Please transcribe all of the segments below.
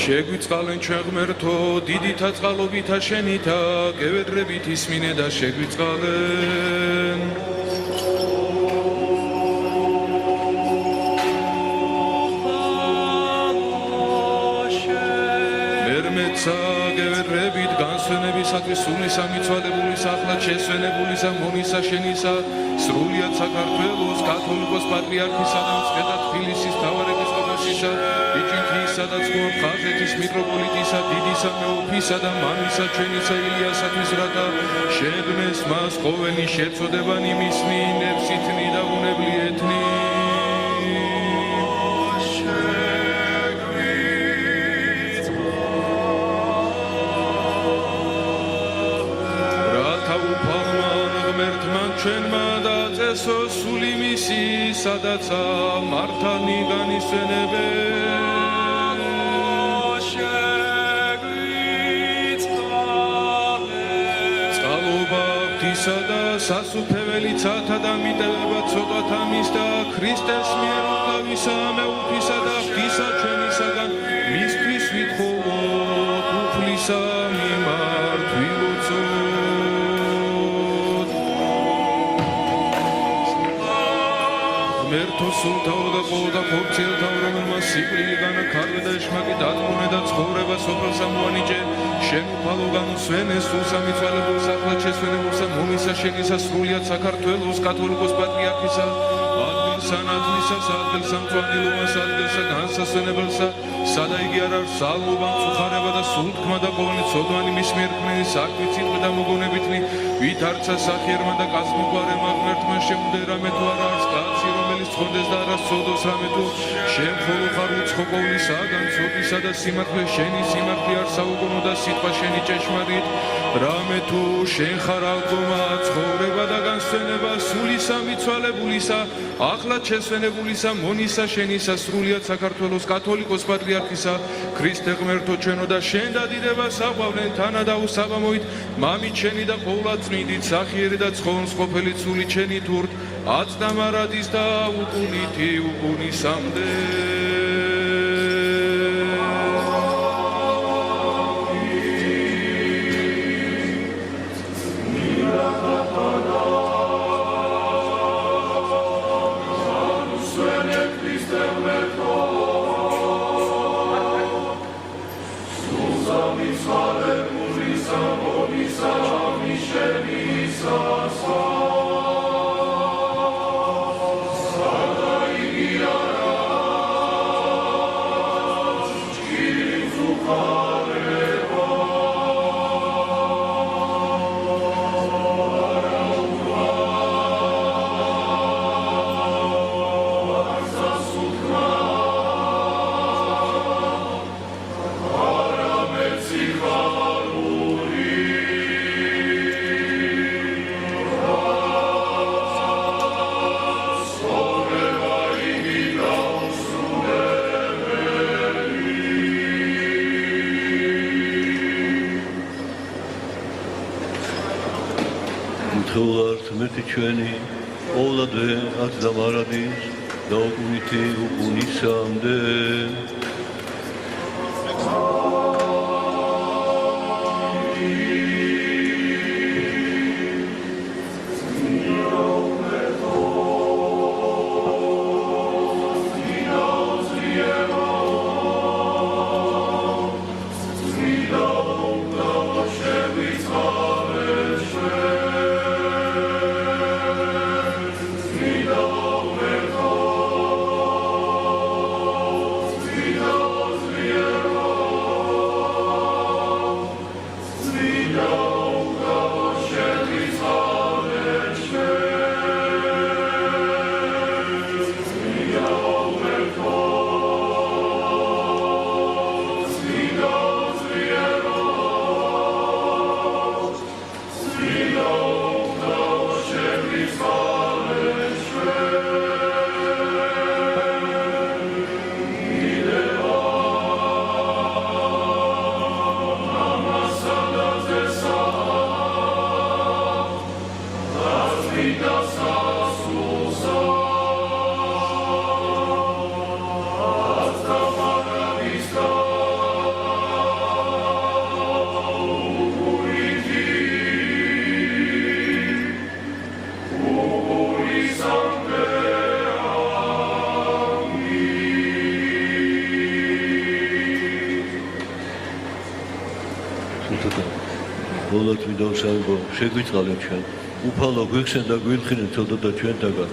შეგვიწყალენ ჩვენ ღმერთო დიდითა წყალობითა შენითა გევედრებით ისმინე და შეგვიწყალენ გევედრებით განსვენებისათვის სულისა მიცვალებულისა ახლა შესვენებულისა მონისა შენისა სრულიად საქართველოს კათოლიკოს პატრიარქისა და მცხეთა თბილისის მთავარეპისკოპოსისა იჭინთისა და ცხუა ხაზეთის მიტროპოლიტისა დიდისა მეუფისა და მამისა ჩვენისა ილიასათვის რათა შეგნეს მას ყოველი შეწოდებანი მისნი ნებსითნი და უნებლიეთნი ჩვენმა დაწესო სული მისი სადაცა მართალნი განისვენებენ წყალობა ღვთისა და სასუფეველი ცათა და მიტევება ცოტათა მის და ქრისტეს მიერ უკავისა მეუფისა და ღვთისა ჩვენისაგან მისთვის ვითხოვოთ უფლისა მიმართ ვილოცოთ ღმერთო სულთაო და ყოველთა ხორციელთაო რომელმაც სიკვდილი განაქარვე და ეშმაკი დათმონე და ცხოვრება სოფელსა მოანიჭე შენ უფალო განუსვენე სულსა მიცვალებულსა ახლა შესვენებულსა მომისა შენისა სრულიად საქართველოს კათოლიკოს პატრიარქისა ადგილსა ნათლისას ადგილსა მწვანილობას ადგილსა განსასვენებელსა სადა იგი არ არის სალმობა მწუხარება და სულთქმა და ყოველი ცოდვანი მის მიერ ქმნილი საქმით სიტყვით და მოგონებითნი ვით არცა სახიერმა და კაცმოგვარებმა ღმერთმა შემუდე რამე თუ არ არის კაცი რომელიც ცხონდეს და არა სცოდოს რამე თუ შენ მხოლო ხარ უცხო ყოვლისაგან ცოდვისა და სიმართლე შენი სიმართლე არ საუკუნო და სიტყვა შენი ჭეშმარიტ რამე თუ შენ ხარ ალბომა ცხოვრება და განსვენება სულისა მიცვალებულისა ახლა შესვენებულისა მონისა შენისა სრულიად საქართველოს კათოლიკოს პატრიარქისა ქრისტე ღმერთო ჩვენო და შენ დადიდება საყვავლენ თანა და უსაბამოით მამით შენი და ყოვლადწმიდით სახიერი და ცხონს ყოფილი ცული ჩენი თურთ აცდამარადის და უკუნითი უკუნისამდე ჩვენი ყოვლადვე აცდამარადის და უკუნითი უკუნისამდე Amen. ხუთათა ბოლოთ მიდავსავებო შეგვიწყალე ჩვენ უფალო გვიხსენ და გვილხინე ცოდოდა ჩვენთაგან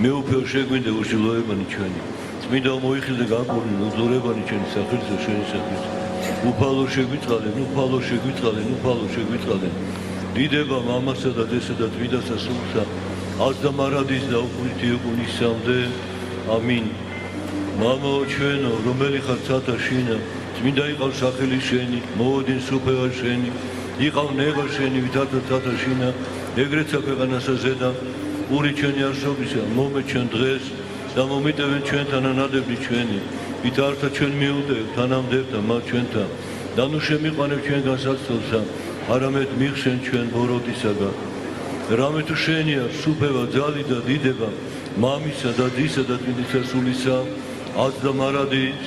მეუფეო შეგვინდე უშილოებანი ჩვენი წმინდა მოიხილდე გაგურნი უძლურებანი ჩვენი სახელისა შენი სახელისა უფალო შეგვიწყალენ უფალო შეგვიწყალენ დიდება მამასა და დესა და წმინდასა სულსა আজ და მარადის და უყვითი უკუნისამდე ამინ მამაო ჩვენო რომელი ხარ ცათა შინა წმინდა იყავ სახელი შენი მოვოდინ სუფევა შენი იყავ ნება შენი ვითართა ცათა შინა ეგრეცა ქვეყანასა ზედა ური ჩვენი არსობისა მომე ჩვენ დღეს და მომიტევენ ჩვენთან ანადები ჩვენი ვითართა ჩვენ მიუდევ თანამდებთა მათ ჩვენთან და ნუ შემიყვანებ ჩვენგან საცდელსა არამედ მიხსენ ჩვენ ბოროტისაგან რამე თუ შენია სუფევა ძალი და დიდება მამისა და დისა და წმინდისა სულისა আজ და მარადის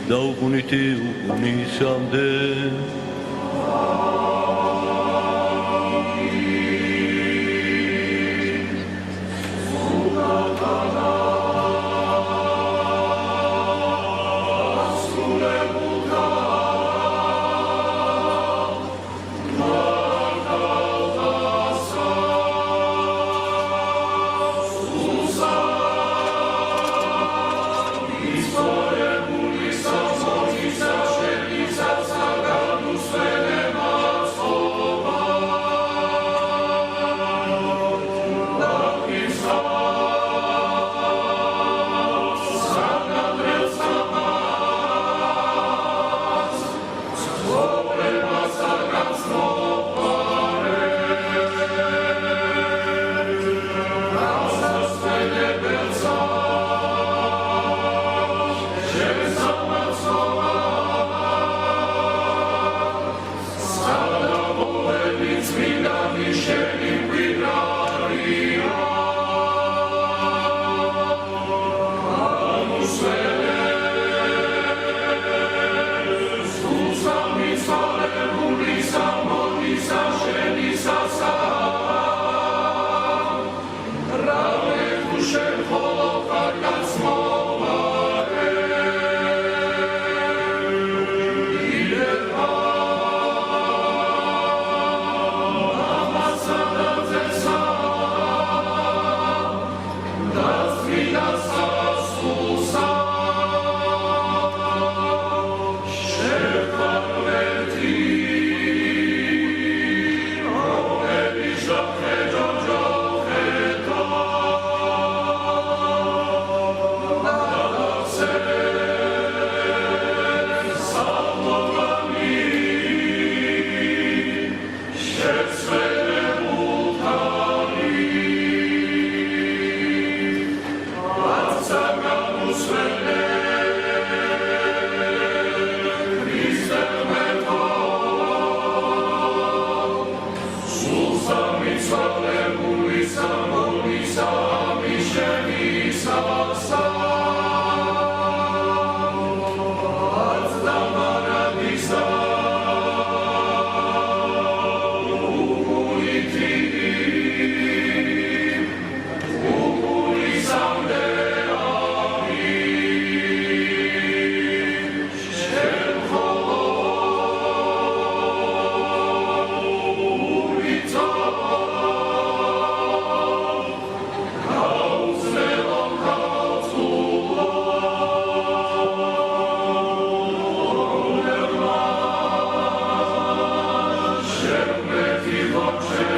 და უყუნითი უკუნისამდე Shall we keep on